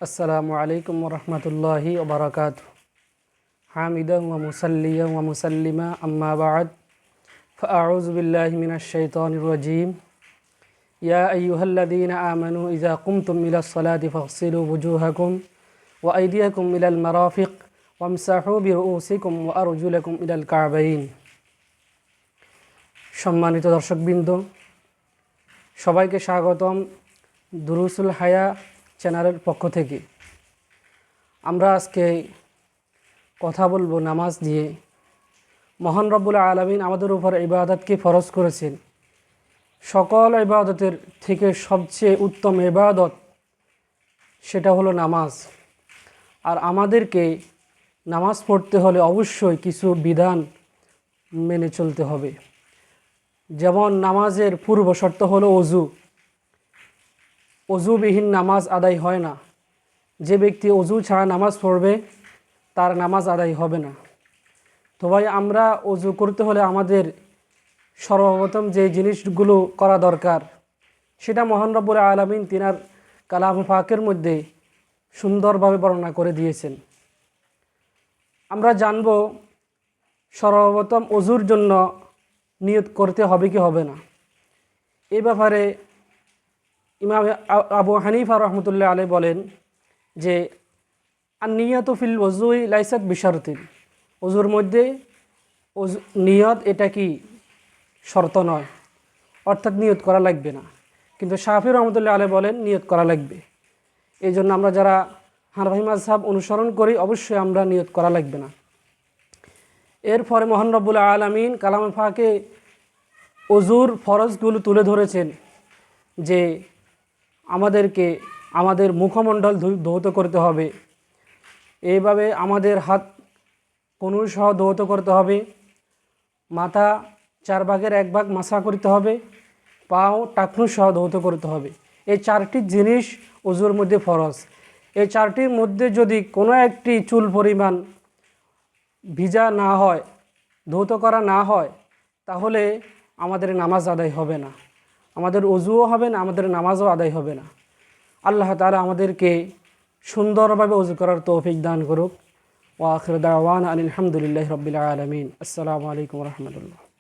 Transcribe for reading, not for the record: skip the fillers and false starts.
আসসালামু আলাইকুম ওরহমতুল্লাহি ওবরাকাত। হামিদান ওয়া মুসাল্লিয়ান ওয়া মুসাল্লিমা আম্মা বা'দ ফাআউযু বিল্লাহি মিনাশ শাইতানির রাজীম। ইয়া আইয়ুহাল্লাযীনা আমানু ইযা কুমতুম ইলাস সালাতি ফাগসিলু ওয়ুজুহাকুম ওয়া আইদিয়াকুম ইলাল মারাফিক ওয়ামসাহু বিরুউসিকুম ওয়া আরজুলাকুম ইলাল কা'বাইন। সম্মানিত দর্শকবৃন্দ, সবাইকে স্বাগতম দুরুসুল হায়া চ্যানেলের পক্ষ থেকে। আমরা আজকে কথা বলবো নামাজ নিয়ে। মহান রব্বুল আলামিন আমাদের উপর ইবাদতকে ফরজ করেছেন। সকল ইবাদতের থেকে সবচেয়ে উত্তম ইবাদত সেটা হলো নামাজ। আর আমাদেরকে নামাজ পড়তে হলে অবশ্যই কিছু বিধান মেনে চলতে হবে। যেমন নামাজের পূর্ব শর্ত হলো অজু। অজুবিহীন নামাজ আদায় হয় না। যে ব্যক্তি অজু ছাড়া নামাজ পড়বে তার নামাজ আদায় হবে না। তো ভাই, আমরা অজু করতে হলে আমাদের সর্বপ্রথম যে জিনিসগুলো করা দরকার সেটা মহান রব্বুল আলামিন তিনার কালাম পাকের মধ্যে সুন্দরভাবে বর্ণনা করে দিয়েছেন। আমরা জানব সর্বপ্রথম অজুর জন্য নিয়ত করতে হবে কি হবে না। এই ব্যাপারে ইমাম আবু হানিফা রহমতুল্লাহ আলাইহি বলেন যে আন-নিয়াতু ফিল ওযুই লাইসাত বিশারতিন। ওজুর মধ্যে নিয়ত এটা কি শর্ত নয়, অর্থাৎ নিয়ত করা লাগবে না। কিন্তু শাফি রহমতুল্লাহ আলাইহি বলেন নিয়ত করা লাগবে। এই জন্য আমরা যারা হানাফি মাযহাব অনুসরণ করি অবশ্যই আমরা নিয়ত করা লাগবে না। এরপরে মহান রব্বুল আলামিন কালামে পাকে ওজুর ফরজগুলো তুলে ধরেছেন যে আমাদেরকে আমাদের মুখমণ্ডল ধৌত করতে হবে, এইভাবে আমাদের হাত কনুই সহ ধৌত করতে হবে, মাথা 4 ভাগের 1 ভাগ মাসা করতে হবে, পাও টাকনু সহ ধৌত করতে হবে। এই 4টি জিনিস ওজুর মধ্যে ফরজ। এই 4টির মধ্যে যদি কোনো একটি চুল পরিমাণ ভিজা না হয়, ধৌত করা না হয়, তাহলে আমাদের নামাজ আদায় হবে না, আমাদের ওজুও হবে না, আমাদের নামাজও আদায় হবে না। আল্লাহ তাআলা আমাদেরকে সুন্দরভাবে ওজু করার তৌফিক দান করুক। ওয়া আখিরু দাওয়ানা আনিল হামদুলিল্লাহি রাব্বিল আলামিন। আসসালামু আলাইকুম ওয়া রাহমাতুল্লাহ।